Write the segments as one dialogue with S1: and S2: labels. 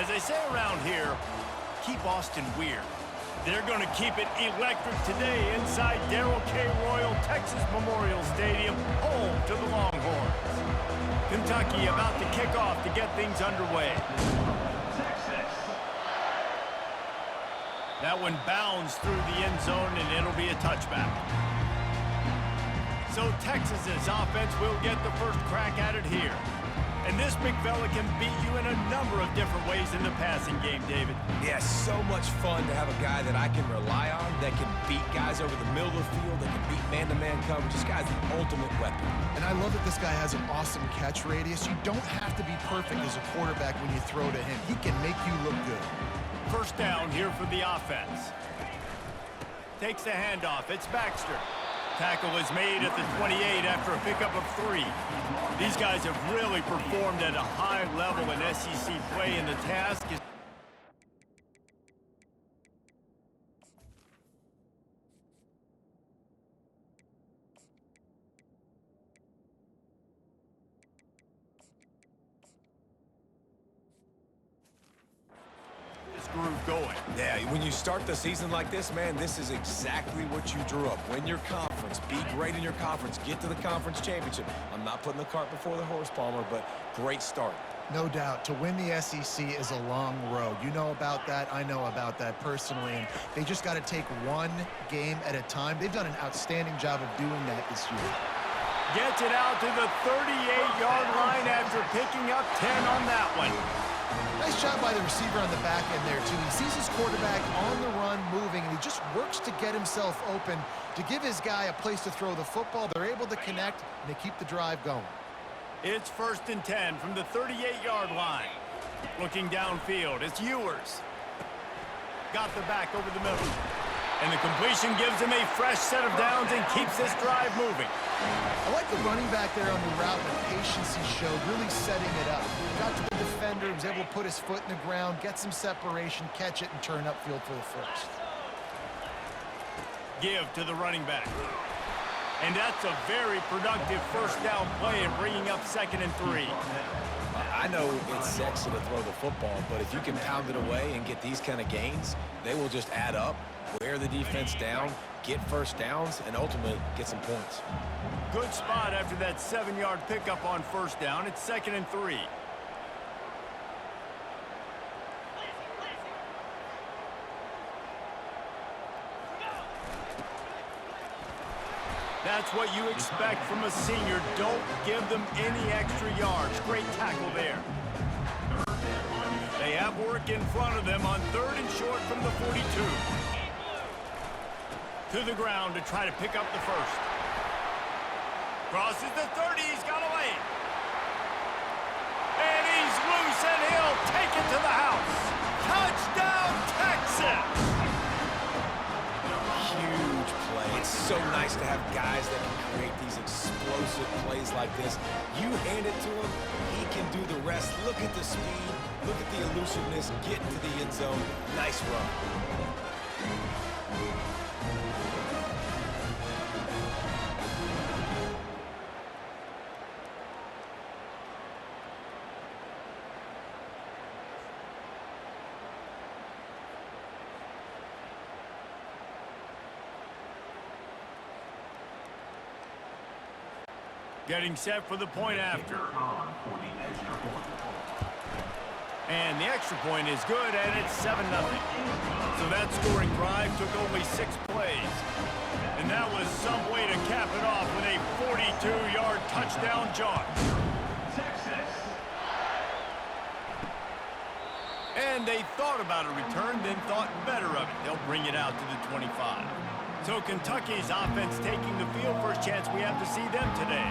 S1: As they say around here, keep Austin weird. They're going to keep it electric today inside Darrell K. Royal Texas Memorial Stadium, home to the Longhorns. Kentucky about to kick off to get things underway. That one bounds through the end zone, and it'll be a touchback. So Texas's offense will get the first crack at it here. And this big fella can beat you in a number of different ways in the passing game, David.
S2: Yeah, so much fun to have a guy that I can rely on, that can beat guys over the middle of the field, that can beat man-to-man coverage. This guy's the ultimate weapon.
S3: And I love that this guy has an awesome catch radius. You don't have to be perfect as a quarterback when you throw to him. He can make you look good.
S1: First down here for the offense. Takes the handoff. It's Baxter. Tackle is made at the 28 after a pickup of 3. These guys have really performed at a high level in SEC play, and the task is groove going.
S2: Yeah, when you start the season like this, man, this is exactly what you drew up. Win your conference. Be great in your conference. Get to the conference championship. I'm not putting the cart before the horse, Palmer, but great start.
S3: No doubt. To win the SEC is a long road. You know about that. I know about that personally. And they just got to take one game at a time. They've done an outstanding job of doing that this year.
S1: Gets it out to the 38-yard line after picking up 10 on that one.
S3: Nice job by the receiver on the back end there, too. He sees his quarterback on the run moving, and he just works to get himself open to give his guy a place to throw the football. They're able to connect, and they keep the drive going.
S1: It's 1st and 10 from the 38-yard line. Looking downfield, it's Ewers. Got the back over the middle. And the completion gives him a fresh set of downs and keeps this drive moving.
S3: I like the running back there on the route, the patience he showed, really setting it up. Got to the defender, was able to put his foot in the ground, get some separation, catch it, and turn upfield for the first.
S1: Give to the running back. And that's a very productive first down play and bringing up 2nd and 3.
S2: I know it's sexy to throw the football, but if you can pound it away and get these kind of gains, they will just add up, wear the defense down, get first downs, and ultimately get some points.
S1: Good spot after that 7-yard pickup on first down. It's 2nd and 3. That's what you expect from a senior. Don't give them any extra yards. Great tackle there. They have work in front of them on 3rd and short from the 42. To the ground to try to pick up the first. Crosses the 30. He's got away. And he's loose, and he'll take it to the house. Touchdown, Texas!
S2: Huge play. It's so nice to have guys that can create these explosive plays like this. You hand it to him, he can do the rest. Look at the speed. Look at the elusiveness. Get to the end zone. Nice run.
S1: Getting set for the point after. And the extra point is good, and it's 7-0. So that scoring drive took only 6 plays. And that was some way to cap it off with a 42-yard touchdown jaunt. And they thought about a return, then thought better of it. They'll bring it out to the 25. So Kentucky's offense taking the field. First chance we have to see them today.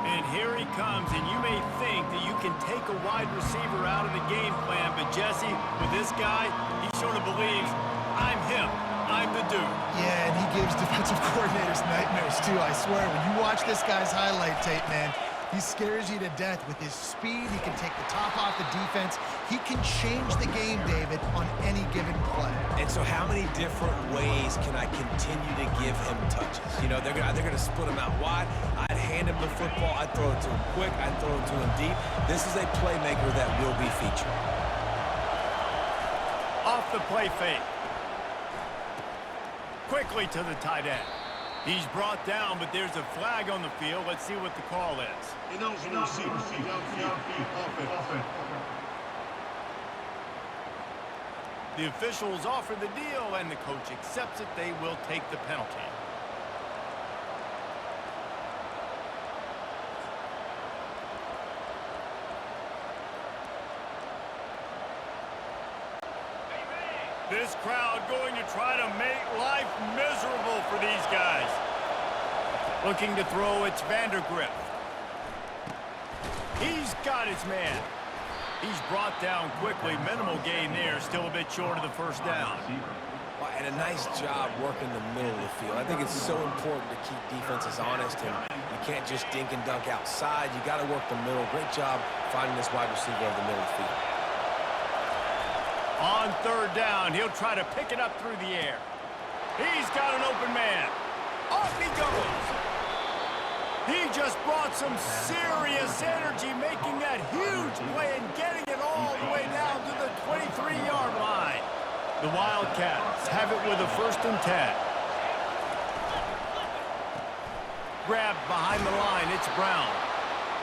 S1: And here he comes, and you may think that you can take a wide receiver out of the game plan, but Jesse, with this guy, he sort of believes, I'm him, I'm the dude.
S3: Yeah, and he gives defensive coordinators nightmares too, I swear. When you watch this guy's highlight tape, man, he scares you to death with his speed. He can take the top off the defense. He can change the game, David, on any given play.
S2: And so how many different ways can I continue to give him touches? You know, they're going to split him out wide. I'd hand him the football. I'd throw it to him quick. I'd throw it to him deep. This is a playmaker that will be featured.
S1: off the play fake. Quickly to the tight end. He's brought down, but there's a flag on the field. Let's see what the call is. The officials offer the deal, and the coach accepts it. They will take the penalty. This crowd going to try to make life miserable for these guys. Looking to throw, it's Vandergrift. He's got his man. He's brought down quickly. Minimal gain there. Still a bit short of the first down.
S2: Well, and a nice job working the middle of the field. I think it's so important to keep defenses honest, and you can't just dink and dunk outside. You got to work the middle. Great job finding this wide receiver over the middle of the field.
S1: On third down, he'll try to pick it up through the air. He's got an open man. Off he goes. He just brought some serious energy, making that huge play and getting it all the way down to the 23-yard line. The Wildcats have it with a 1st and 10. Grabbed behind the line, it's Brown.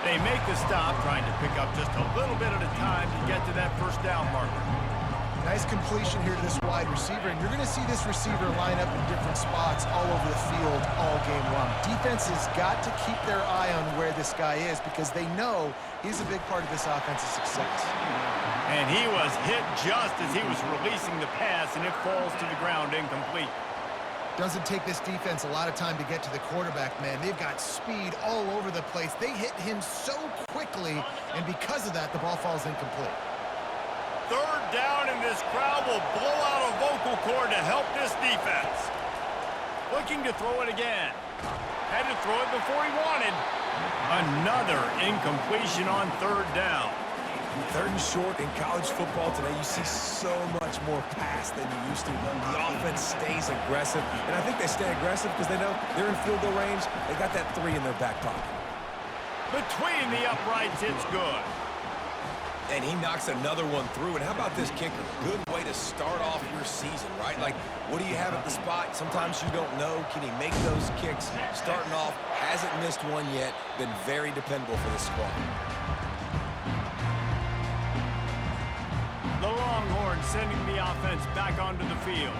S1: They make the stop, trying to pick up just a little bit at a time to get to that first down marker.
S3: Nice completion here to this wide receiver, and you're going to see this receiver line up in different spots all over the field all game long. Defense has got to keep their eye on where this guy is because they know he's a big part of this offense's success.
S1: And he was hit just as he was releasing the pass, and it falls to the ground incomplete.
S3: Doesn't take this defense a lot of time to get to the quarterback, man. They've got speed all over the place. They hit him so quickly, and because of that, the ball falls incomplete.
S1: Third down, and this crowd will blow out a vocal cord to help this defense. Looking to throw it again. Had to throw it before he wanted. Another incompletion on third down.
S2: Third and short in college football today, you see so much more pass than you used to. The offense stays aggressive, and I think they stay aggressive because they know they're in field goal range. They got that 3 in their back pocket.
S1: Between the uprights, it's good.
S2: And he knocks another one through. And how about this kicker? Good way to start off your season, right? Like, what do you have at the spot? Sometimes you don't know. Can he make those kicks? Starting off, hasn't missed one yet. Been very dependable for this squad.
S1: The Longhorns sending the offense back onto the field.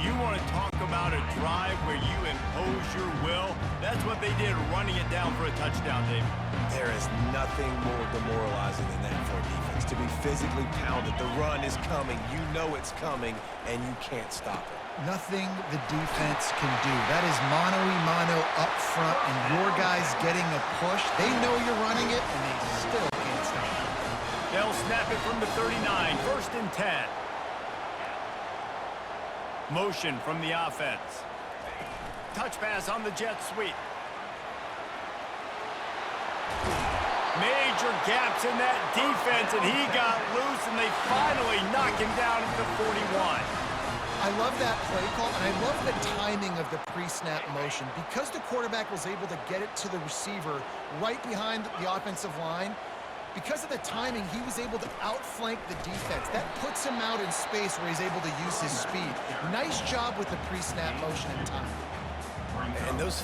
S1: You want to talk about a drive where you impose your will? That's what they did, running it down for a touchdown, David.
S2: There is nothing more demoralizing than that for a defense. To be physically pounded. The run is coming. You know it's coming, and you can't stop it.
S3: Nothing the defense can do. That is mano-a-mano up front, and your guys getting a push. They know you're running it, and they still can't stop it.
S1: They'll snap it from the 39, 1st and 10. Motion from the offense. Touch pass on the jet sweep. Major gaps in that defense, and he got loose, and they finally knock him down at the 41.
S3: I love that play call, and I love the timing of the pre-snap motion. Because the quarterback was able to get it to the receiver right behind the offensive line, because of the timing, he was able to outflank the defense. That puts him out in space where he's able to use his speed. Nice job with the pre-snap motion and time.
S2: And those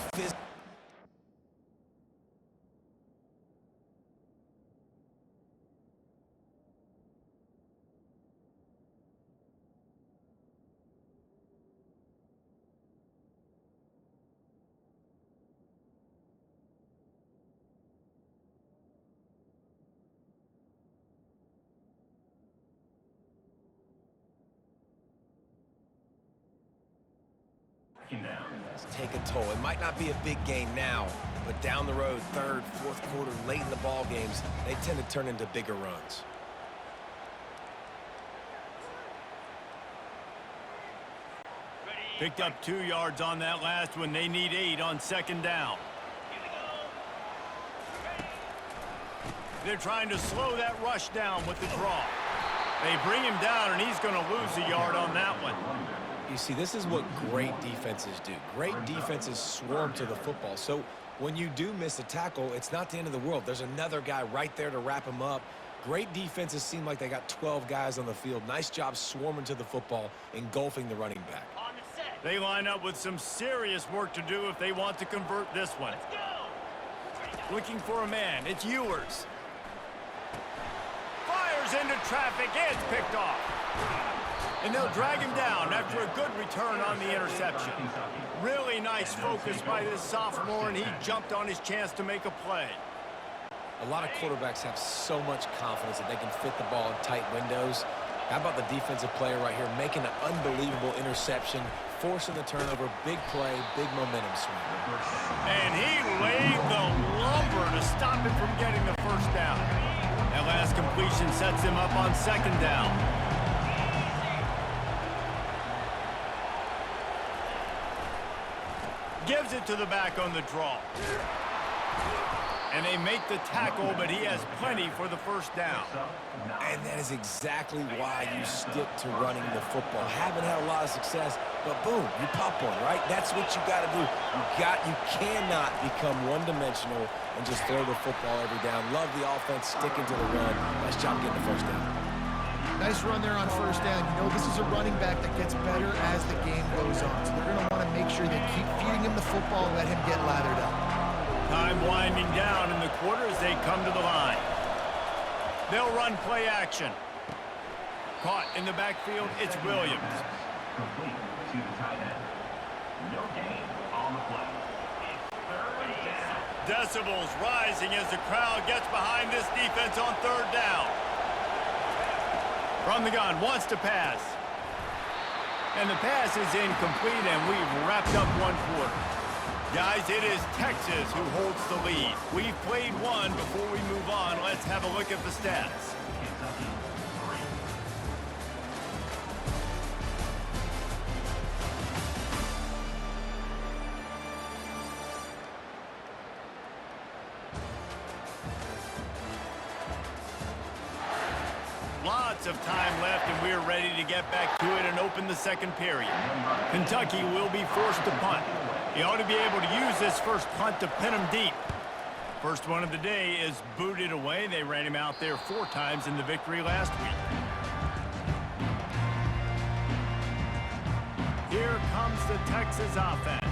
S2: take a toll. It might not be a big game now, but down the road, third, fourth quarter, late in the ball games, they tend to turn into bigger runs.
S1: Picked up 2 yards on that last one. They need 8 on 2nd down. They're trying to slow that rush down with the draw. They bring him down, and he's going to lose a yard on that one.
S2: You see, this is what great defenses do. Great defenses swarm to the football. So when you do miss a tackle, it's not the end of the world. There's another guy right there to wrap him up. Great defenses seem like they got 12 guys on the field. Nice job swarming to the football, engulfing the running back.
S1: They line up with some serious work to do if they want to convert this one. Looking for a man. It's Ewers. Fires into traffic. It's picked off. And they'll drag him down after a good return on the interception. Really nice focus by this sophomore, and he jumped on his chance to make a play.
S2: A lot of quarterbacks have so much confidence that they can fit the ball in tight windows. How about the defensive player right here making an unbelievable interception, forcing the turnover, big play, big momentum swing.
S1: And he laid the lumber to stop him from getting the first down. That last completion sets him up on second down. Gives it to the back on the draw. And they make the tackle, but he has plenty for the first down.
S2: And that is exactly why you stick to running the football. Haven't had a lot of success, but boom, you pop one, right? That's what you got to do. You cannot become one-dimensional and just throw the football every down. Love the offense sticking to the run. Nice job getting the first down.
S3: Nice run there on first down. You know, this is a running back that gets better as the game goes on. So they're going to want to make sure they keep feeding him the football and let him get lathered up.
S1: Time winding down in the quarter as they come to the line. They'll run play action. Caught in the backfield, it's Williams.
S4: Complete to the tight end. No gain on the play. It's third down.
S1: Decibels rising as the crowd gets behind this defense on third down. From the gun, wants to pass. And the pass is incomplete, and we've wrapped up one quarter. Guys, it is Texas who holds the lead. We've played one. Before we move on, let's have a look at the stats. Lots of time left, and we're ready to get back to it and open the second period. Kentucky will be forced to punt. He ought to be able to use this first punt to pin him deep. First one of the day is booted away. They ran him out there 4 times in the victory last week. Here comes the Texas offense.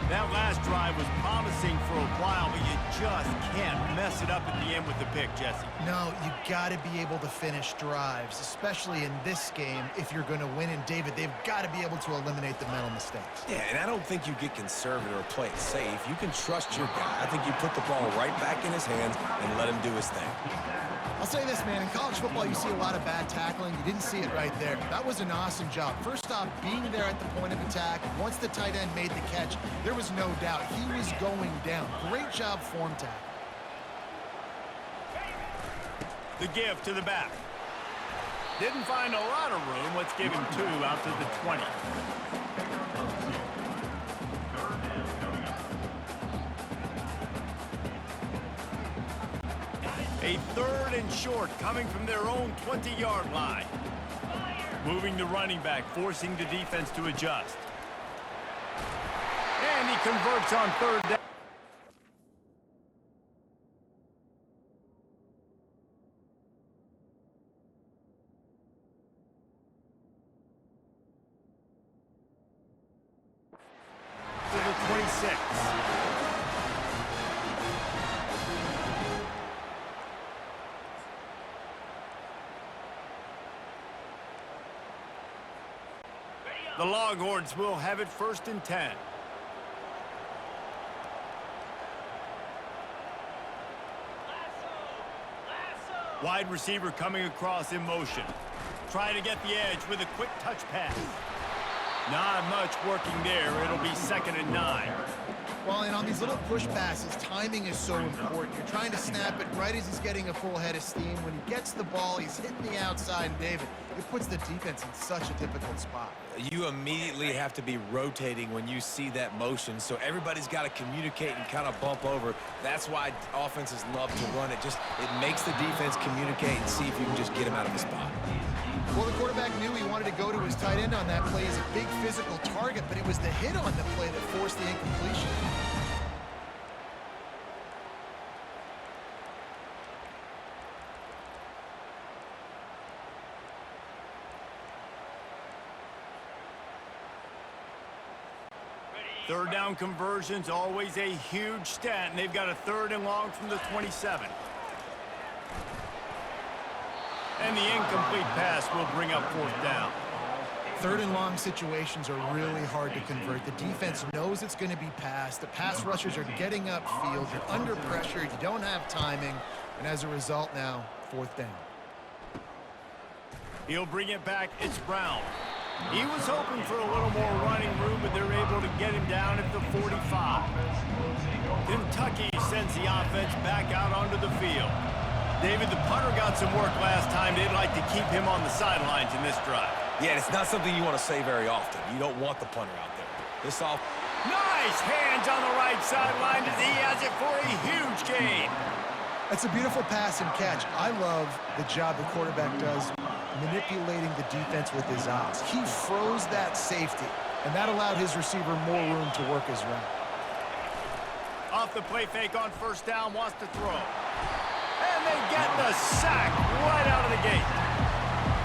S1: That last drive was promising for a while, but you just can't mess it up at the end with the pick, Jesse.
S3: No, you got to be able to finish drives, especially in this game. If you're going to win, and David, they've got to be able to eliminate the mental mistakes.
S2: Yeah, and I don't think you get conservative or play it safe. You can trust your guy. I think you put the ball right back in his hands and let him do his thing.
S3: I'll say this, man. In college football, you see a lot of bad tackling. You didn't see it right there. That was an awesome job. First off, being there at the point of attack. Once the tight end made the catch, there was no doubt he was going down. Great job form tackle.
S1: The give to the back. Didn't find a lot of room. Let's give him 2 out to the 20. A 3rd and short coming from their own 20-yard line. Moving the running back, forcing the defense to adjust. And he converts on 3rd down. To the 26. The Longhorns will have it 1st and 10. Wide receiver coming across in motion. Trying to get the edge with a quick touch pass. Not much working there. It'll be 2nd and 9.
S3: Well, and on these little push passes, timing is so important. You're trying to snap it right as he's getting a full head of steam. When he gets the ball, he's hitting the outside, and David, it puts the defense in such a difficult spot.
S2: You immediately have to be rotating when you see that motion, so everybody's got to communicate and kind of bump over. That's why offenses love to run it. It makes the defense communicate and see if you can just get him out of the spot.
S3: Well, the quarterback knew he wanted to go to his tight end on that play as a big physical target, but it was the hit on the play that forced the incompletion.
S1: Third down conversion's always a huge stat, and they've got a 3rd and long from the 27. And the incomplete pass will bring up 4th down.
S3: 3rd and long situations are really hard to convert. The defense knows it's going to be passed. The pass rushers are getting upfield. You're under pressure. You don't have timing. And as a result now, 4th down.
S1: He'll bring it back. It's Brown. He was hoping for a little more running room, but they're able to get him down at the 45. Kentucky sends the offense back out onto the field. David, the punter got some work last time. They'd like to keep him on the sidelines in this drive.
S2: Yeah, it's not something you want to say very often. You don't want the punter out there. This off.
S1: Nice hands on the right sideline as he has it for a huge gain.
S3: That's a beautiful pass and catch. I love the job the quarterback does manipulating the defense with his eyes. He froze that safety, and that allowed his receiver more room to work his route.
S1: Off the play fake on 1st down, wants to throw. And they get the sack right out of the gate.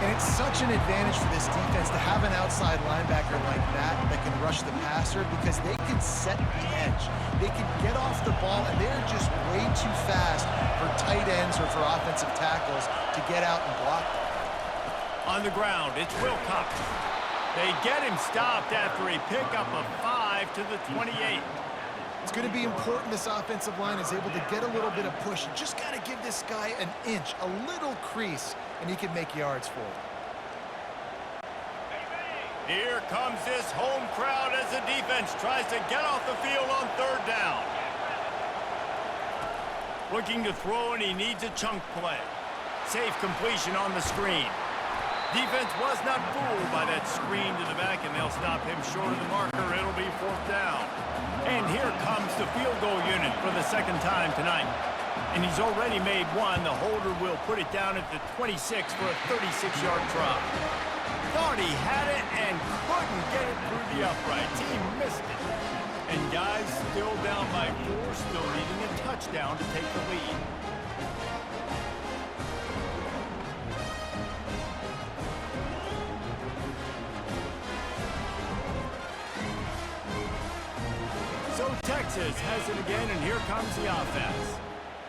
S3: And it's such an advantage for this defense to have an outside linebacker like that can rush the passer because they can set the edge. They can get off the ball, and they're just way too fast for tight ends or for offensive tackles to get out and block them.
S1: On the ground, it's Wilcox. They get him stopped after a pickup of 5 to the 28.
S3: It's going to be important this offensive line is able to get a little bit of push. You just got to give this guy an inch, a little crease, and he can make yards for it.
S1: Here comes this home crowd as the defense tries to get off the field on 3rd down. Looking to throw, and he needs a chunk play. Safe completion on the screen. Defense was not fooled by that screen to the back, and they'll stop him short of the marker. It'll be 4th down. And here comes the field goal unit for the 2nd time tonight. And he's already made one. The holder will put it down at the 26 for a 36-yard try. Thought he had it and couldn't get it through the uprights. He missed it. And guys still down by 4, still needing a touchdown to take the lead. So Texas has it again, and here comes the offense.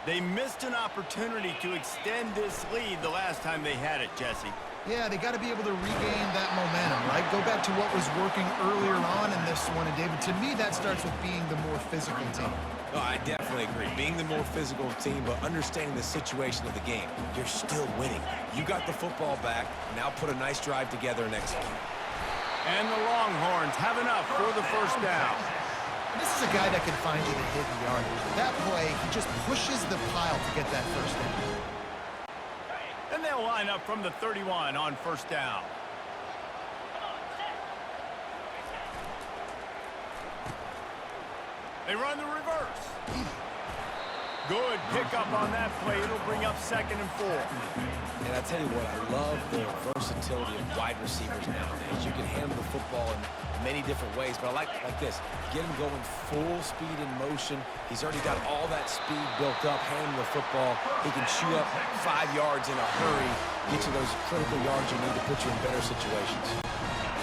S1: They missed an opportunity to extend this lead the last time they had it, Jesse.
S3: Yeah, they got to be able to regain that momentum, right? Go back to what was working earlier on in this one. And, David, to me, that starts with being the more physical team.
S2: Oh, I definitely agree. Being the more physical team, but understanding the situation of the game. You're still winning. You got the football back. Now put a nice drive together and execute.
S1: And the Longhorns have enough for the 1st down.
S3: This is a guy that can find you the hidden yardage. That play, he just pushes the pile to get that 1st down.
S1: And they'll line up from the 31 on 1st down. They run the reverse. Good pickup on that play. It'll bring up 2nd and 4.
S2: And I tell you what, I love the versatility of wide receivers nowadays. You can handle the football in many different ways, but I like this. Get him going full speed in motion. He's already got all that speed built up, handling the football. He can shoot up 5 yards in a hurry, get you those critical yards you need to put you in better situations.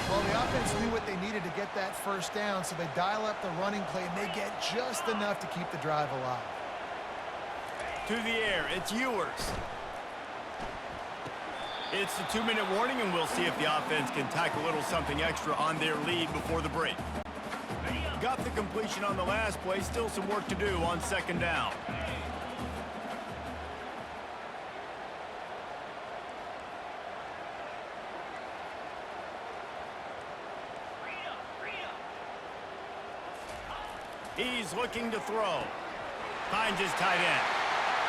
S3: Well, the offense knew what they needed to get that 1st down, so they dial up the running play, and they get just enough to keep the drive alive.
S1: To the air, it's Ewers. It's the 2-minute warning, and we'll see if the offense can tack a little something extra on their lead before the break. Got the completion on the last play, still some work to do on 2nd down. He's looking to throw. Finds his tight end.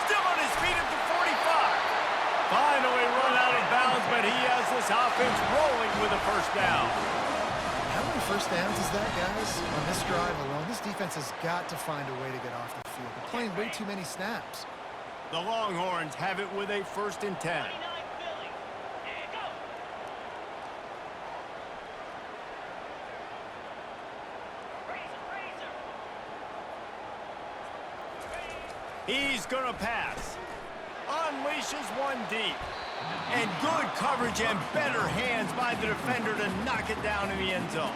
S1: Still on his feet at the 45. Finally run out of bounds, but he has this offense rolling with a 1st down.
S3: How many 1st downs is that, guys? On this drive alone, this defense has got to find a way to get off the field. They're playing way too many snaps.
S1: The Longhorns have it with a 1st and 10. He's going to pass. Unleashes one deep. And good coverage and better hands by the defender to knock it down in the end zone.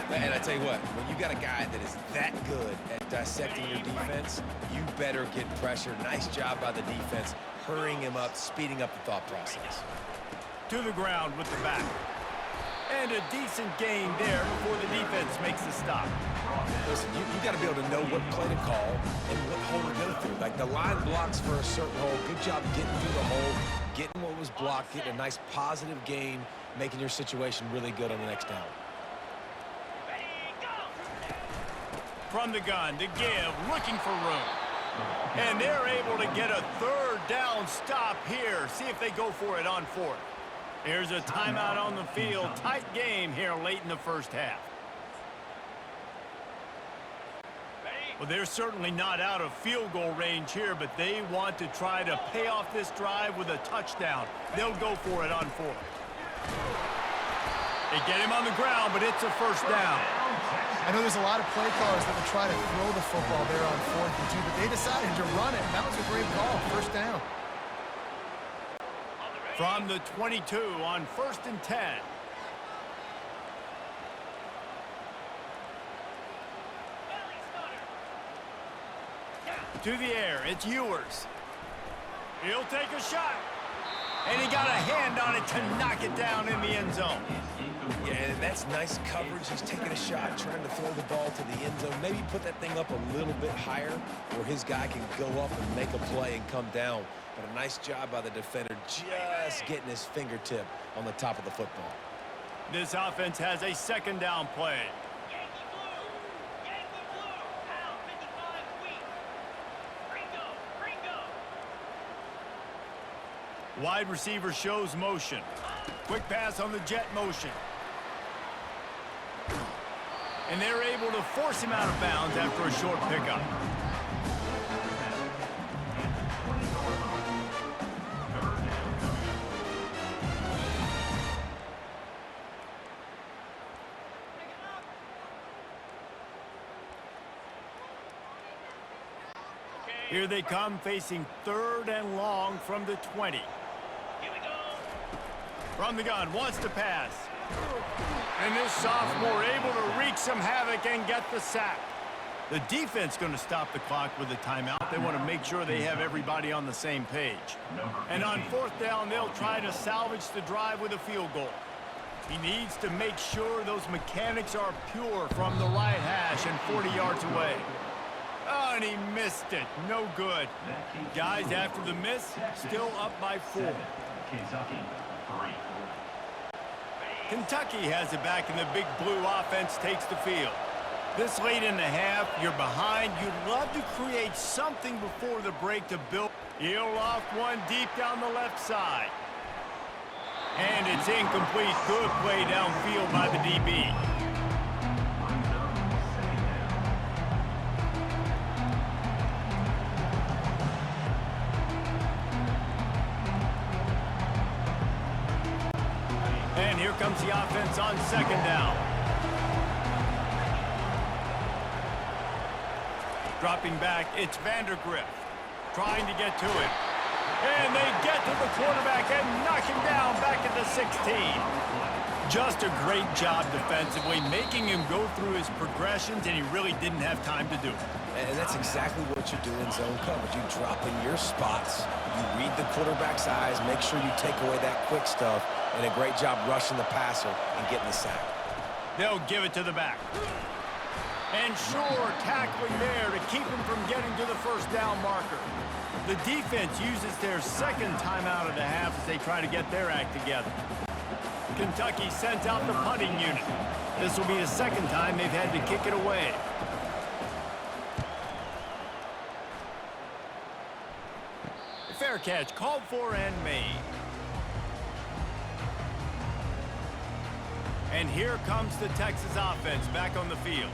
S2: And I tell you what, when you got a guy that is that good at dissecting your defense, you better get pressure. Nice job by the defense, hurrying him up, speeding up the thought process.
S1: To the ground with the back. And a decent gain there before the defense makes the stop.
S2: Listen, you got to be able to know what play to call and what hole to go through. Like, the line blocks for a certain hole. Good job getting through the hole, getting what was blocked, getting a nice positive gain, making your situation really good on the next down.
S1: From the gun to give, looking for room. And they're able to get a third down stop here. See if they go for it on fourth. Here's a timeout on the field. Tight game here late in the first half. Well, they're certainly not out of field goal range here, but they want to try to pay off this drive with a touchdown. They'll go for it on fourth. They get him on the ground, but it's a first down.
S3: I know there's a lot of play callers that would try to throw the football there on 4th and 2, but they decided to run it, and that was a great call. First down.
S1: From the 22 on 1st and 10. To the air, it's Ewers. He'll take a shot. And he got a hand on it to knock it down in the end zone.
S2: Yeah, that's nice coverage. He's taking a shot, trying to throw the ball to the end zone. Maybe put that thing up a little bit higher where his guy can go up and make a play and come down. But a nice job by the defender just getting his fingertip on the top of the football.
S1: This offense has a second down play. Wide receiver shows motion. Quick pass on the jet motion. And they're able to force him out of bounds after a short pickup. Here they come, facing 3rd and long from the 20. From the gun, wants to pass. And this sophomore able to wreak some havoc and get the sack. The defense going to stop the clock with a timeout. They want to make sure they have everybody on the same page. And on 4th down, they'll try to salvage the drive with a field goal. He needs to make sure those mechanics are pure from the right hash and 40 yards away. Oh, and he missed it. No good. Guys, after the miss, still up by 4.
S4: Kentucky, 3.
S1: Kentucky has it back, and the big blue offense takes the field. This late in the half, you're behind. You'd love to create something before the break to build. He'll off one deep down the left side. And it's incomplete. Good play downfield by the DB. And here comes the offense on 2nd down. Dropping back, it's Vandergriff trying to get to it. And they get to the quarterback and knock him down back at the 16. Just a great job defensively, making him go through his progressions, and he really didn't have time to do it.
S2: And that's exactly what you do in zone coverage. You drop in your spots, you read the quarterback's eyes, make sure you take away that quick stuff, and a great job rushing the passer and getting the sack.
S1: They'll give it to the back. And sure, tackling there to keep him from getting to the 1st down marker. The defense uses their 2nd timeout of the half as they try to get their act together. Kentucky sent out the punting unit. This will be the 2nd time they've had to kick it away. Fair catch called for and made. And here comes the Texas offense back on the field.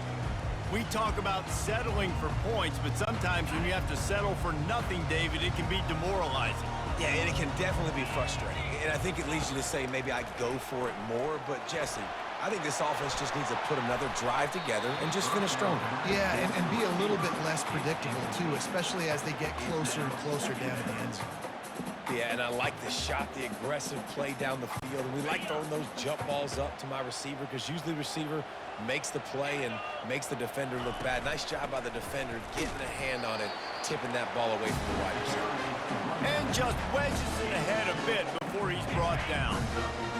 S1: We talk about settling for points, but sometimes when you have to settle for nothing, David, it can be demoralizing.
S2: Yeah, and it can definitely be frustrating. And I think it leads you to say maybe I go for it more. But, Jesse, I think this offense just needs to put another drive together and just finish stronger.
S3: Yeah, and be a little bit less predictable, too, especially as they get closer and closer down to the end zone.
S2: Yeah, and I like the shot, the aggressive play down the field. And we like throwing those jump balls up to my receiver because usually the receiver makes the play and makes the defender look bad. Nice job by the defender getting a hand on it, tipping that ball away from the wide receiver.
S1: And just wedges it ahead a bit before he's brought down.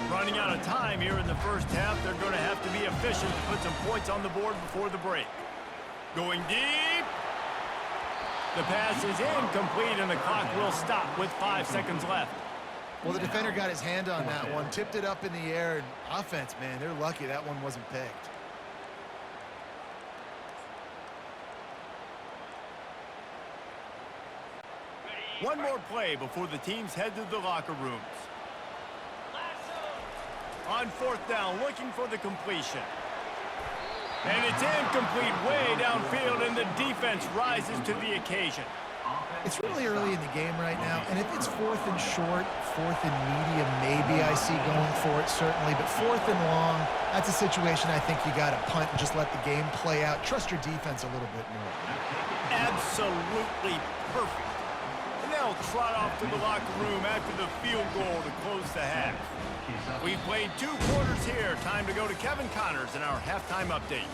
S1: Running out of time here in the first half, they're going to have to be efficient to put some points on the board before the break. Going deep. The pass is incomplete, and the clock will stop with 5 seconds left.
S3: Well, the defender got his hand on that one, tipped it up in the air, and offense, man, they're lucky that one wasn't picked.
S1: One more play before the teams head to the locker rooms. On fourth down, looking for the completion. And it's incomplete way downfield, and the defense rises to the occasion.
S3: It's really early in the game right now, and if it's fourth and short, fourth and medium, maybe I see going for it, certainly. But fourth and long, that's a situation I think you got to punt and just let the game play out. Trust your defense a little bit more.
S1: Absolutely perfect. And they'll trot off to the locker room after the field goal to close the half. We've played 2 quarters here. Time to go to Kevin Connors in our halftime update.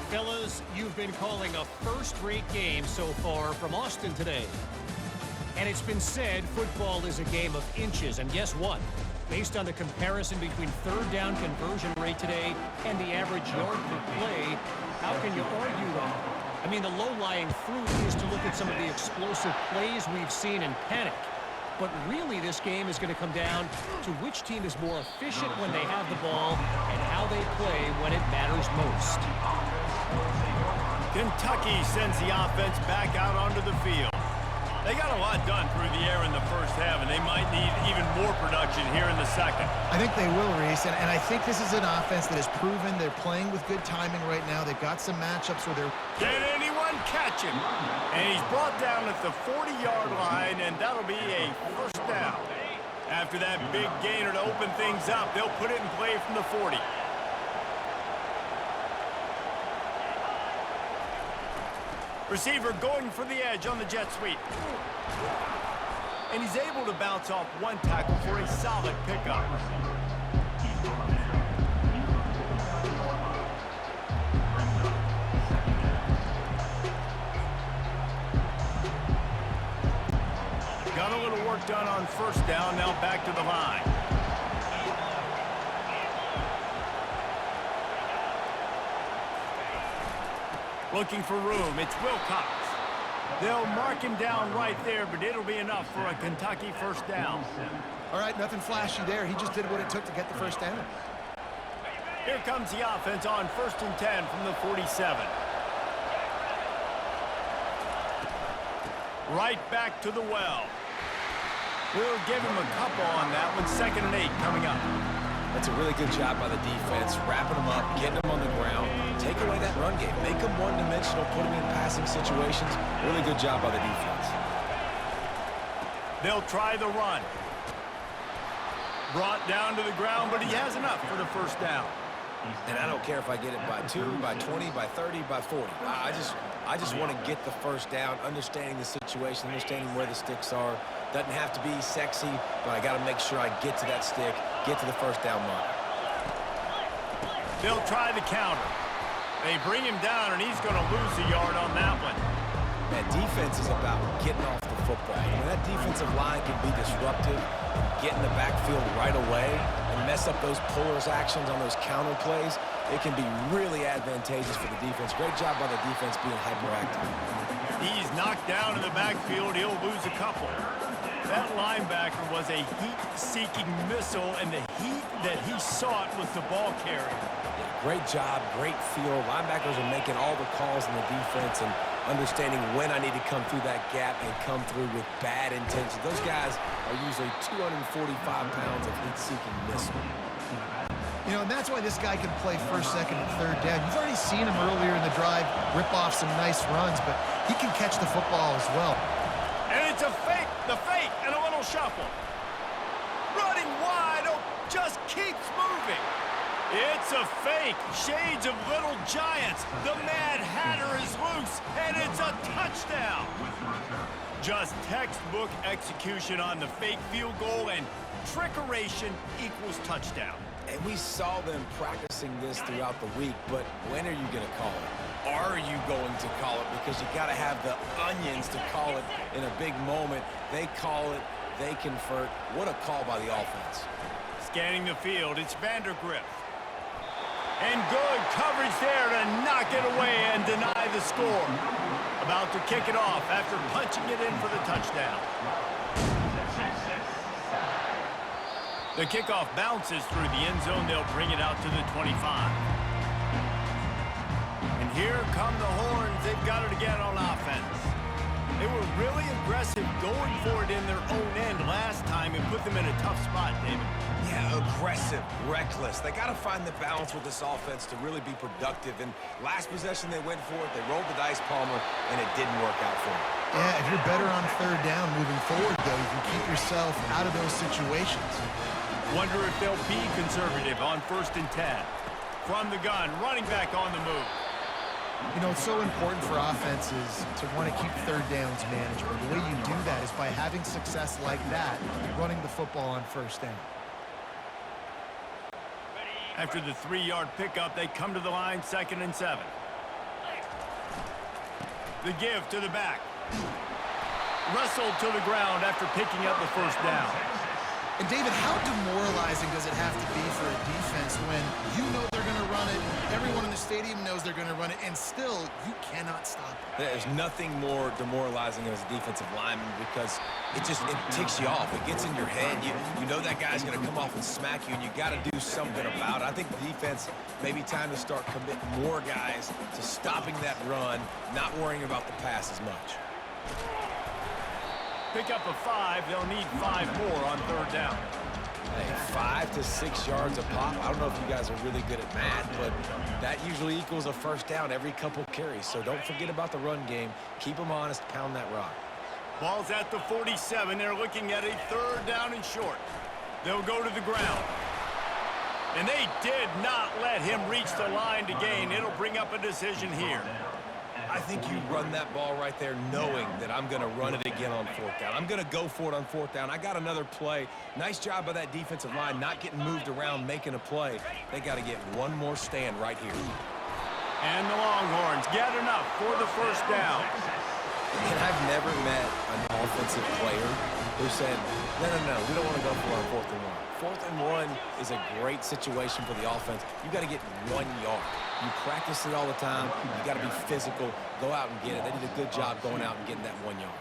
S5: Fellas, you've been calling a first-rate game so far from Austin today. And it's been said football is a game of inches. And guess what? Based on the comparison between third down conversion rate today and the average yard per play, how can you argue that? I mean, the low-lying fruit is to look at some of the explosive plays we've seen in panic. But really, this game is going to come down to which team is more efficient when they have the ball and how they play when it matters most.
S1: Kentucky sends the offense back out onto the field. They got a lot done through the air in the first half, and they might need even more production here in the second.
S3: I think they will, Reese, and I think this is an offense that has proven they're playing with good timing right now. They've got some matchups where they're...
S1: Can anyone catch him? And he's brought down at the 40-yard line, and that'll be a first down. After that big gainer to open things up, they'll put it in play from the 40. Receiver going for the edge on the jet sweep. And he's able to bounce off one tackle for a solid pickup. Got a little work done on first down, now back to the line. Looking for room, it's Wilcox. They'll mark him down right there, but it'll be enough for a Kentucky first down.
S3: All right, nothing flashy there. He just did what it took to get the first down.
S1: Here comes the offense on 1st and 10 from the 47. Right back to the well. We'll give him a couple on that one. 2nd and 8 coming up.
S2: That's a really good job by the defense, wrapping them up, getting them on the ground, take away that run game, make them one-dimensional, put them in passing situations. Really good job by the defense.
S1: They'll try the run. Brought down to the ground, but he has enough for the first down.
S2: And I don't care if I get it by 2, by 20, by 30, by 40. I just want to get the first down, understanding the situation, understanding where the sticks are. Doesn't have to be sexy, but I got to make sure I get to that stick, get to the first down mark.
S1: They'll try the counter. They bring him down, and he's going to lose a yard on that one.
S2: Man, defense is about getting off the football. When that defensive line can be disruptive, get in the backfield right away, and mess up those pullers actions on those counter plays, it can be really advantageous for the defense. Great job by the defense being hyperactive.
S1: He's knocked down in the backfield. He'll lose a couple. That linebacker was a heat-seeking missile, and the heat that he sought was the ball carrier.
S2: Yeah, great job, great feel. Linebackers are making all the calls in the defense and understanding when I need to come through that gap and come through with bad intentions. Those guys are usually 245 pounds of heat-seeking missile.
S3: You know, and that's why this guy can play first, second, and third down. You've already seen him earlier in the drive rip off some nice runs, but he can catch the football as well.
S1: And it's a fake, and a little shuffle. Running wide, just keeps moving. It's a fake. Shades of Little Giants. The Mad Hatter is loose, and it's a touchdown. Just textbook execution on the fake field goal, and trickeration equals touchdown.
S2: And we saw them practicing this throughout the week, but when are you going to call it? Are you going to call it? Because you got to have the onions to call it in a big moment. They call it, they convert. What a call by the offense.
S1: Scanning the field, it's Vandergrift. And good coverage there to knock it away and deny the score. About to kick it off after punching it in for the touchdown. The kickoff bounces through the end zone. They'll bring it out to the 25. And here come the horns. They've got it again on offense. They were really aggressive going for it in their own end last time and put them in a tough spot, David.
S2: Yeah, aggressive, reckless. They got to find the balance with this offense to really be productive. And last possession they went for it. They rolled the dice, Palmer, and it didn't work out for them.
S3: Yeah, if you're better on third down moving forward, though, you can keep yourself out of those situations.
S1: Wonder if they'll be conservative on 1st and 10. From the gun, running back on the move.
S3: You know, it's so important for offenses to want to keep third downs manageable. The way you do that is by having success like that, running the football on 1st down.
S1: After the 3-yard pickup, they come to the line, 2nd and 7. The give to the back. Wrestled to the ground after picking up the 1st down.
S3: And David, how demoralizing does it have to be for a defense when you know they're going to run it, everyone in the stadium knows they're going to run it, and still you cannot stop it?
S2: There's nothing more demoralizing as a defensive lineman because it ticks you off. It gets in your head. You know that guy's going to come off and smack you, and you got to do something about it. I think the defense maybe time to start committing more guys to stopping that run, not worrying about the pass as much.
S1: Pick up a 5. They'll need 5 more on 3rd down.
S2: Hey, 5 to 6 yards a pop. I don't know if you guys are really good at math, but that usually equals a 1st down every couple carries. So don't forget about the run game. Keep them honest. Pound that rock.
S1: Ball's at the 47. They're looking at a 3rd down and short. They'll go to the ground. And they did not let him reach the line to gain. It'll bring up a decision here.
S2: I think you run that ball right there knowing that I'm going to run it again on 4th down. I'm going to go for it on 4th down. I got another play. Nice job by that defensive line, not getting moved around, making a play. They got to get one more stand right here.
S1: And the Longhorns get enough for the 1st down.
S2: And I've never met an offensive player who said, no, we don't want to go for it on 4th and 1. 4th and 1 is a great situation for the offense. You got to get 1 yard. You practice it all the time. You got to be physical. Go out and get it. They did a good job going out and getting that 1 yard.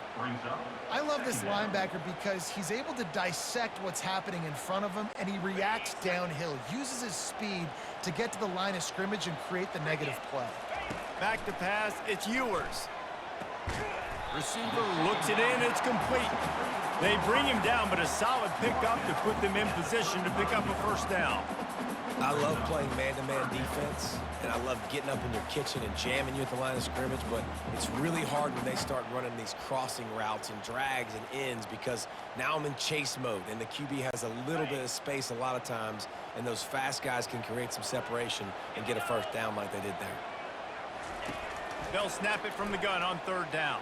S3: I love this linebacker because he's able to dissect what's happening in front of him, and he reacts downhill, uses his speed to get to the line of scrimmage and create the negative play.
S1: Back to pass, it's Ewers. Receiver looks it in, it's complete. They bring him down, but a solid pickup to put them in position to pick up a 1st down.
S2: I love playing man-to-man defense, and I love getting up in your kitchen and jamming you at the line of scrimmage, but it's really hard when they start running these crossing routes and drags and ends because now I'm in chase mode, and the QB has a little bit of space a lot of times, and those fast guys can create some separation and get a 1st down like they did there.
S1: They'll snap it from the gun on 3rd down.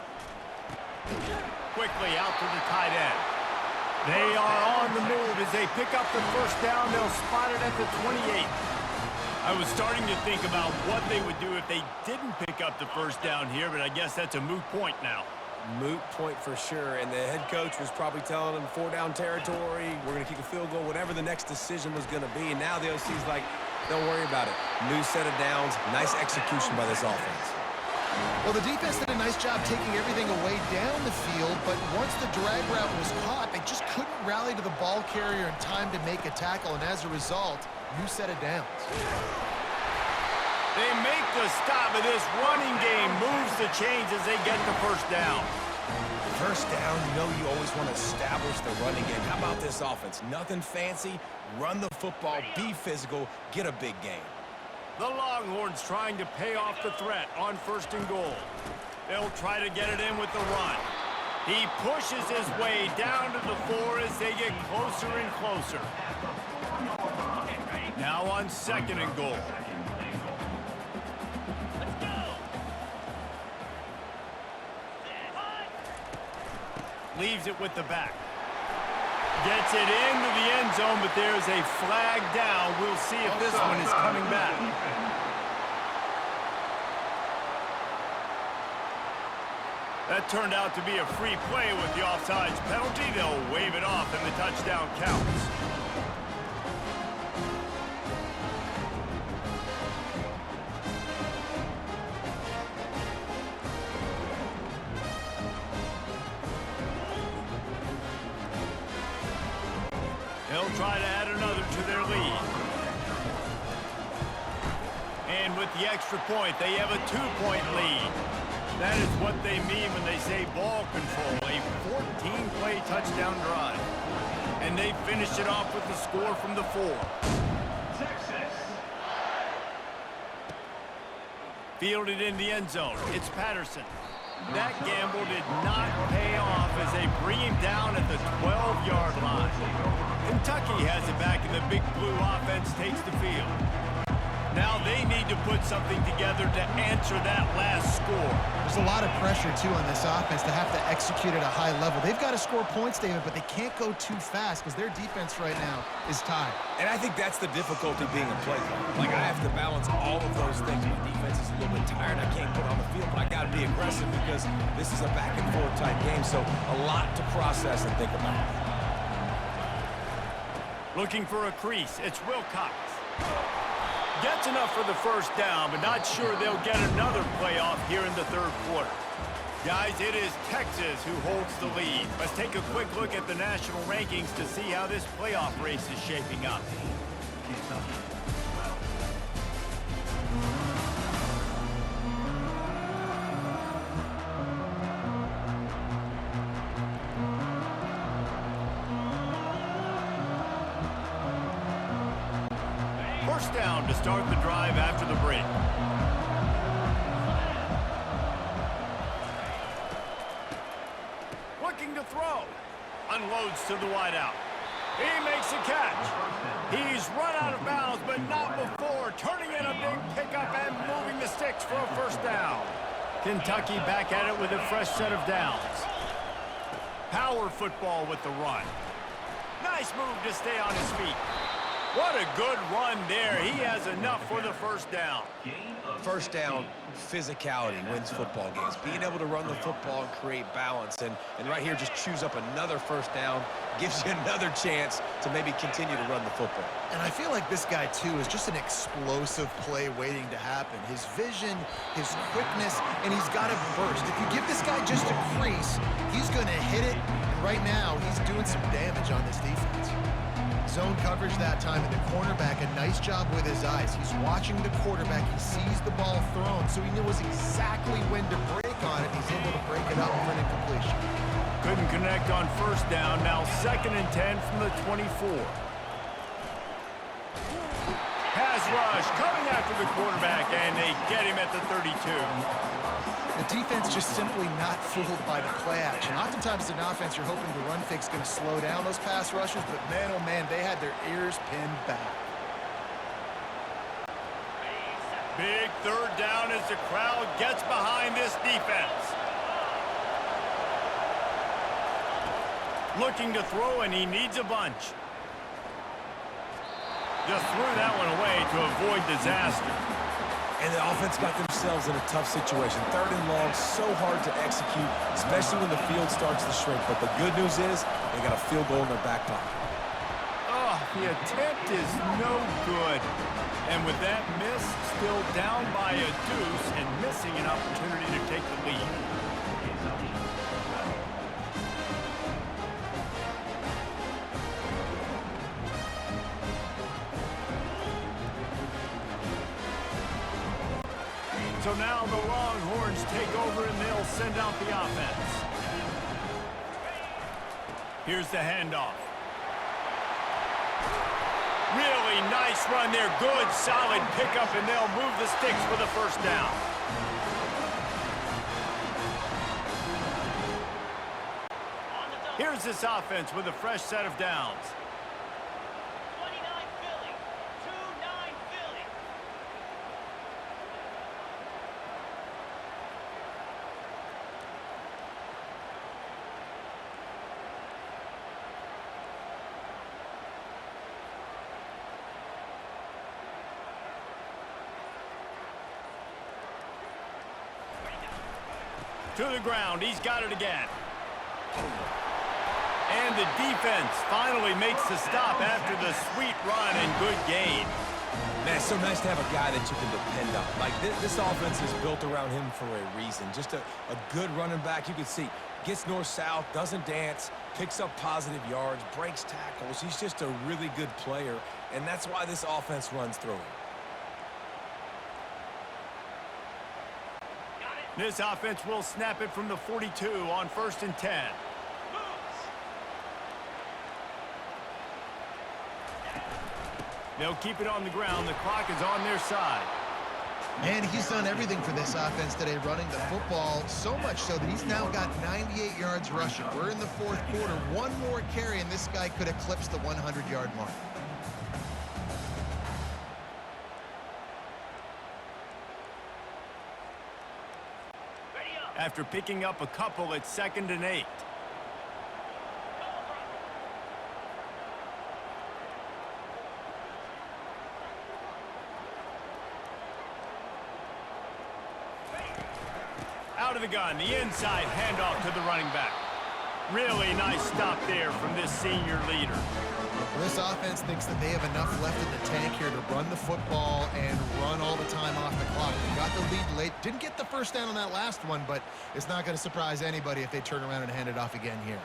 S1: Quickly out to the tight end. They are on the move as they pick up the 1st down. They'll spot it at the 28. I was starting to think about what they would do if they didn't pick up the 1st down here, but I guess that's a moot point now.
S2: Moot point for sure, and the head coach was probably telling them 4-down territory, we're going to kick a field goal, whatever the next decision was going to be, and now the OC's like, don't worry about it. New set of downs, nice execution by this offense.
S3: Well, the defense did a nice job taking everything away down the field, but once the drag route was caught, they just couldn't rally to the ball carrier in time to make a tackle, and as a result, new set of downs.
S1: They make the stop, and this running game moves the chains as they get the 1st down.
S2: 1st down, you know you always want to establish the running game. How about this offense? Nothing fancy, run the football, be physical, get a big game.
S1: The Longhorns trying to pay off the threat on 1st and goal. They'll try to get it in with the run. He pushes his way down to the 4 as they get closer and closer. Now on 2nd and goal. Leaves it with the back. Gets it into the end zone, but there's a flag down. We'll see if this one is coming back. That turned out to be a free play with the offsides penalty. They'll wave it off and the touchdown counts. They'll try to add another to their lead. And with the extra point, they have a 2-point lead. That is what they mean when they say ball control, a 14-play touchdown drive. And they finish it off with the score from the 4.
S4: Texas.
S1: Fielded in the end zone. It's Patterson. That gamble did not pay off as they bring him down at the 12-yard line. Kentucky has it back, and the Big Blue offense takes the field. Now they need to put something together to answer that last score.
S3: There's a lot of pressure, too, on this offense to have to execute at a high level. They've got to score points, David, but they can't go too fast because their defense right now is tied.
S2: And I think that's the difficulty being a play caller. Like, I have to balance all of those things. My defense is a little bit tired. I can't put on the field, but I got to be aggressive because this is a back-and-forth type game, so a lot to process and think about.
S1: Looking for a crease. It's Wilcox. Gets enough for the first down, but not sure they'll get another playoff here in the 3rd quarter. Guys, it is Texas who holds the lead. Let's take a quick look at the national rankings to see how this playoff race is shaping up. First down to start the drive after the break. Looking to throw. Unloads to the wideout. He makes a catch. He's run out of bounds, but not before turning in a big pickup and moving the sticks for a first down. Kentucky back at it with a fresh set of downs. Power football with the run. Nice move to stay on his feet. What a good run there. He has enough for the first down.
S2: First down, physicality wins football games. Being able to run the football and create balance. And right here, just choose up another first down. Gives you another chance to maybe continue to run the football.
S3: And I feel like this guy, too, is just an explosive play waiting to happen. His vision, his quickness, and he's got to burst. If you give this guy just a crease, he's going to hit it. And right now, he's doing some damage on this defense. Zone coverage that time, and the cornerback, a nice job with his eyes. He's watching the quarterback. He sees the ball thrown, so he knows exactly when to break on it. He's able to break it up for an incompletion.
S1: Couldn't connect on first down. Now 2nd and 10 from the 24. Pass rush coming after the quarterback, and they get him at the 32.
S3: The defense just simply not fooled by the play action. Oftentimes, as an offense, you're hoping the run fake's going to slow down those pass rushers, but man, oh man, they had their ears pinned back.
S1: Big 3rd down as the crowd gets behind this defense. Looking to throw, and he needs a bunch. Just threw that one away to avoid disaster.
S2: And the offense got themselves in a tough situation. 3rd and long, so hard to execute, especially when the field starts to shrink. But the good news is they got a field goal in their back pocket.
S1: Oh, the attempt is no good. And with that miss, still down by a deuce and missing an opportunity to take the lead. So now the Longhorns take over and they'll send out the offense. Here's the handoff. Really nice run there. Good, solid pickup, and they'll move the sticks for the first down. Here's this offense with a fresh set of downs.
S6: 29 Philly, 2
S1: To the ground. He's got it again. And the defense finally makes the stop after the sweet run and good gain.
S2: Man, it's so nice to have a guy that you can depend on. Like, this offense is built around him for a reason. Just a good running back. You can see, gets north-south, doesn't dance, picks up positive yards, breaks tackles. He's just a really good player, and that's why this offense runs through him.
S1: This offense will snap it from the 42 on 1st and 10. They'll keep it on the ground. The clock is on their side.
S3: And he's done everything for this offense today, running the football, so much so that he's now got 98 yards rushing. We're in the 4th quarter. One more carry, and this guy could eclipse the 100-yard mark.
S1: After picking up a couple at 2nd and 8. Out of the gun, the inside handoff to the running back. Really nice stop there from this senior leader.
S3: Well, this offense thinks that they have enough left in the tank here to run the football and run all the time off the clock. They got the lead late. Didn't get the first down on that last one, but it's not going to surprise anybody if they turn around and hand it off again here.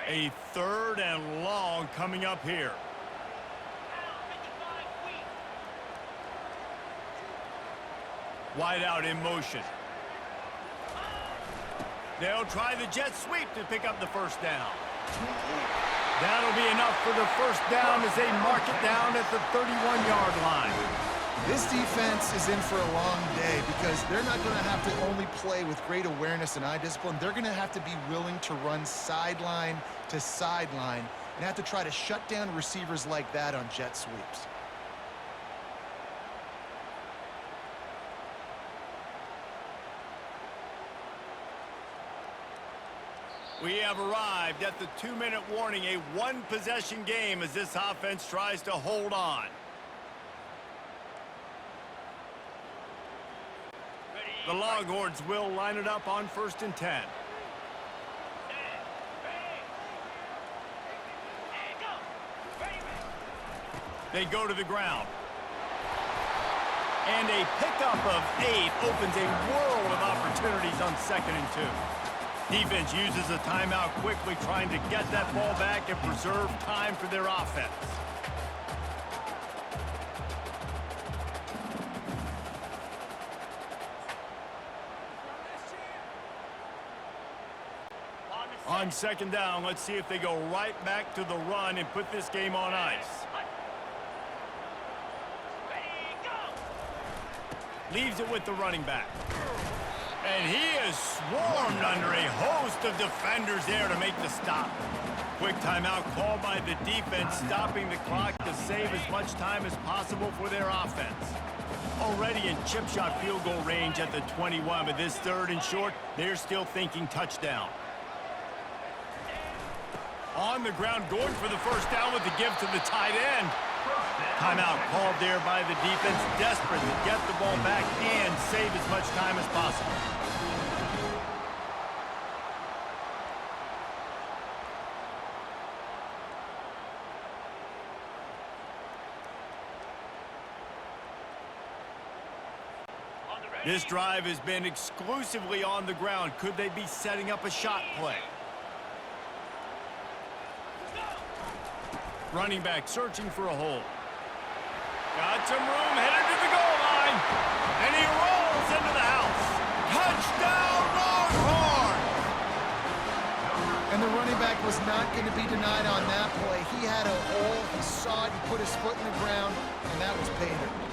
S1: A 3rd and long coming up here. Wide out in motion. They'll try the jet sweep to pick up the first down. That'll be enough for the first down as they mark it down at the 31-yard line.
S3: This defense is in for a long day because they're not going to have to only play with great awareness and eye discipline. They're going to have to be willing to run sideline to sideline and have to try to shut down receivers like that on jet sweeps.
S1: We have arrived at the 2-minute warning, a one-possession game as this offense tries to hold on. The Longhorns will line it up on 1st and 10. They go to the ground. And a pickup of 8 opens a world of opportunities on 2nd and 2. Defense uses a timeout quickly, trying to get that ball back and preserve time for their offense. On 2nd down, let's see if they go right back to the run and put this game on ice. Leaves it with the running back. And he is swarmed under a host of defenders there to make the stop. Quick timeout called by the defense, stopping the clock to save as much time as possible for their offense. Already in chip shot field goal range at the 21, but this 3rd and short, they're still thinking touchdown. On the ground, going for the first down with the give to the tight end. Timeout called there by the defense, desperate to get the ball back and save as much time as possible. This drive has been exclusively on the ground. Could they be setting up a shot play? Running back searching for a hole. Got some room, headed to the goal line. And he rolls into the house. Touchdown, Longhorns!
S3: And the running back was not going to be denied on that play. He had a hole, he saw it, he put his foot in the ground, and that was pay dirt.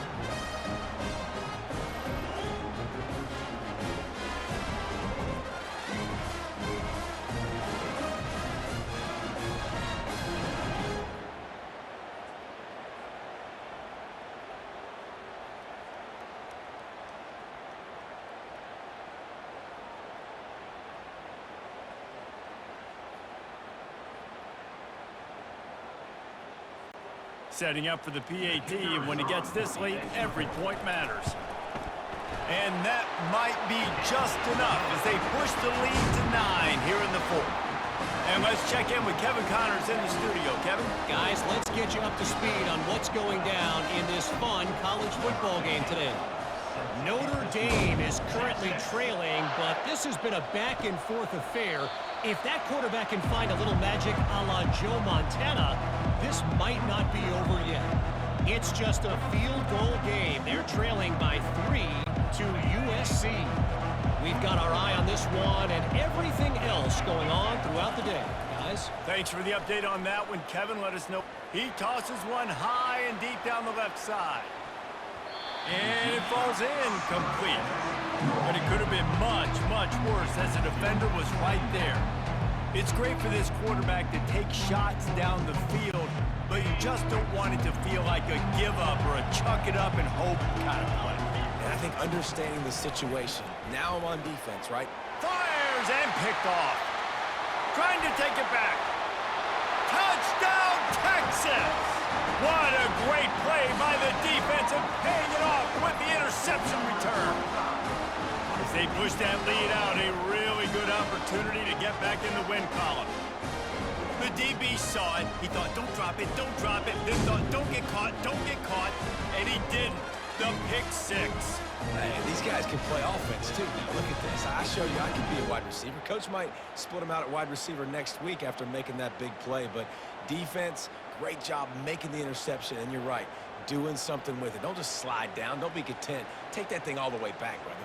S1: Setting up for the PAT, and when he gets this late, every point matters. And that might be just enough as they push the lead to 9 here in the fourth. And let's check in with Kevin Connors in the studio. Kevin?
S5: Guys, let's get you up to speed on what's going down in this fun college football game today. Notre Dame is currently trailing, but this has been a back-and-forth affair. If that quarterback can find a little magic a la Joe Montana, this might not be over yet. It's just a field goal game. They're trailing by 3 to USC. We've got our eye on this one and everything else going on throughout the day. Guys?
S1: Thanks for the update on that one, Kevin. Let us know. He tosses one high and deep down the left side. And it falls in complete. But it could have been much, much worse as the defender was right there. It's great for this quarterback to take shots down the field, but you just don't want it to feel like a give-up or a chuck it up and hope kind of play.
S2: And I think understanding the situation, now I'm on defense, right?
S1: Fires and picked off. Trying to take it back. Touchdown, Texas! What a great play by the defense and paying it off with the interception return. As they push that lead out, a really good opportunity to get back in the win column. The DB saw it. He thought, don't drop it, don't drop it. Then thought, don't get caught, and he didn't. The pick six.
S2: Hey, these guys can play offense, too. Now, look at this. I show you I can be a wide receiver. Coach might split him out at wide receiver next week after making that big play, but defense, great job making the interception, and you're right, doing something with it. Don't just slide down. Don't be content. Take that thing all the way back, brother.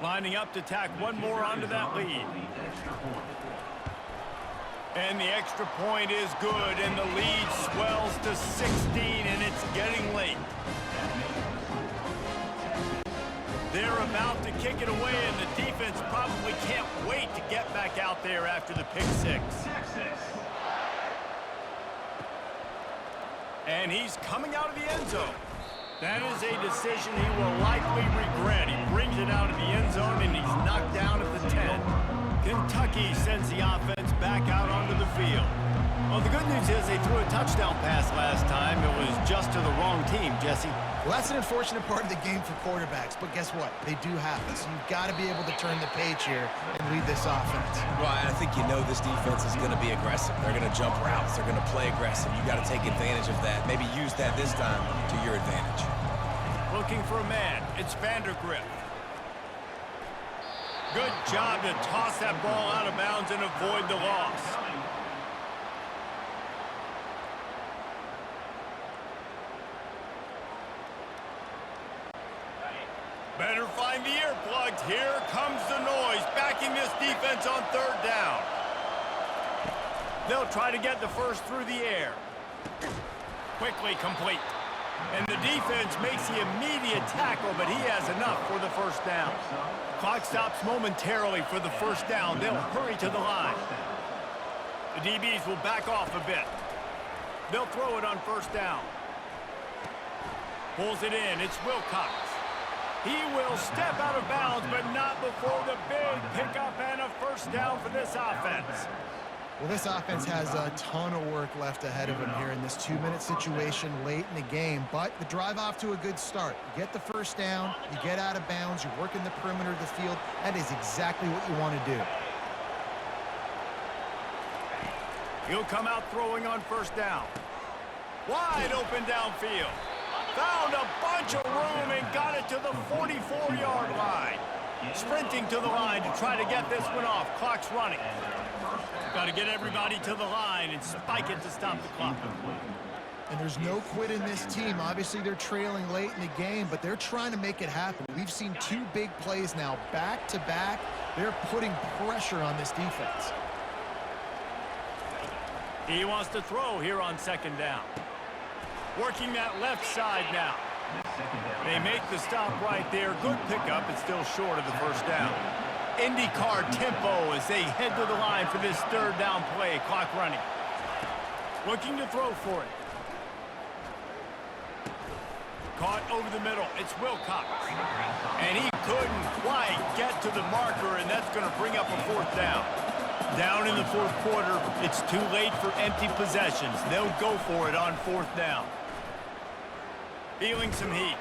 S1: Lining up to tack one more onto that lead. And the extra point is good, and the lead swells to 16, and it's getting late. They're about to kick it away, and the defense probably can't wait to get back out there after the pick six. And he's coming out of the end zone. That is a decision he will likely regret. He brings it out of the end zone, and he's knocked down at the 10. Kentucky sends the offense back out onto the field. Well, the good news is they threw a touchdown pass last time. It was just to the wrong team, Jesse.
S3: Well, that's an unfortunate part of the game for quarterbacks, but guess what? They do happen, so you've got to be able to turn the page here and lead this offense.
S2: Well, I think you know this defense is going to be aggressive. They're going to jump routes. They're going to play aggressive. You got to take advantage of that. Maybe use that this time to your advantage.
S1: Looking for a man. It's Vandergrift. Good job to toss that ball out of bounds and avoid the loss. Better find the earplugs. Here comes the noise, backing this defense on third down. They'll try to get the first through the air. Quickly complete. And the defense makes the immediate tackle, but he has enough for the first down. Clock stops momentarily for the first down. They'll hurry to the line. The DBs will back off a bit. They'll throw it on first down. Pulls it in. It's Wilcox. He will step out of bounds, but not before the big pickup and a first down for this offense.
S3: Well, this offense has a ton of work left ahead of them here in this 2-minute situation late in the game, but the drive off to a good start. You get the first down, you get out of bounds, you work in the perimeter of the field. That is exactly what you want to do.
S1: He'll come out throwing on first down. Wide open downfield. Found a bunch of room and got it to the 44-yard line. Sprinting to the line to try to get this one off. Clock's running. Got to get everybody to the line and spike it to stop the clock.
S3: And there's no quit in this team. Obviously, they're trailing late in the game, but they're trying to make it happen. We've seen 2 big plays now, back-to-back. They're putting pressure on this defense.
S1: He wants to throw here on second down. Working that left side now. They make the stop right there. Good pickup. It's still short of the first down. IndyCar tempo as they head to the line for this third down play. Clock running. Looking to throw for it. Caught over the middle. It's Wilcox. And he couldn't quite get to the marker, and that's going to bring up a fourth down. Down in the fourth quarter, it's too late for empty possessions. They'll go for it on fourth down. Feeling some heat.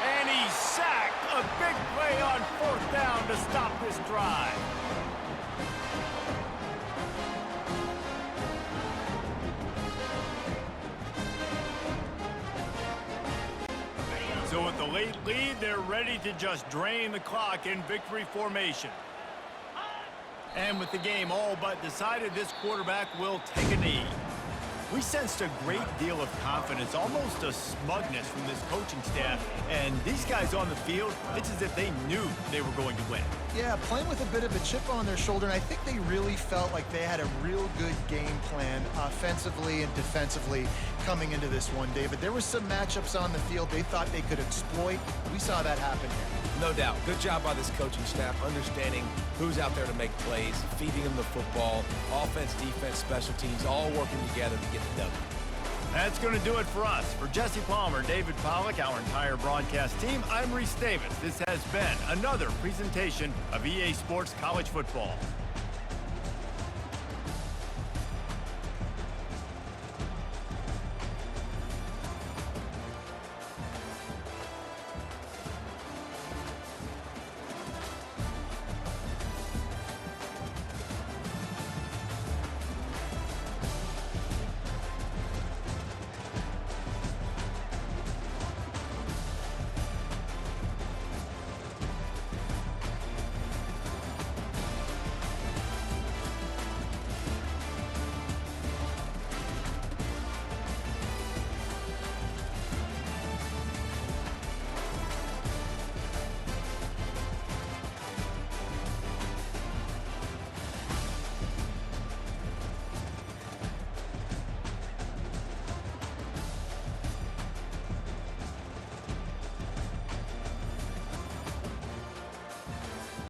S1: And he's sacked. A big play on fourth down to stop this drive. So with the late lead, they're ready to just drain the clock in victory formation. And with the game all but decided, this quarterback will take a knee. We sensed a great deal of confidence, almost a smugness from this coaching staff. And these guys on the field, it's as if they knew they were going to win.
S3: Yeah, playing with a bit of a chip on their shoulder, and I think they really felt like they had a real good game plan offensively and defensively coming into this one, David. There were some matchups on the field they thought they could exploit. We saw that happen here.
S2: No doubt. Good job by this coaching staff, understanding who's out there to make plays, feeding them the football, offense, defense, special teams, all working together to get the W.
S1: That's going to do it for us. For Jesse Palmer, David Pollack, our entire broadcast team, I'm Reese Davis. This has been another presentation of EA Sports College Football.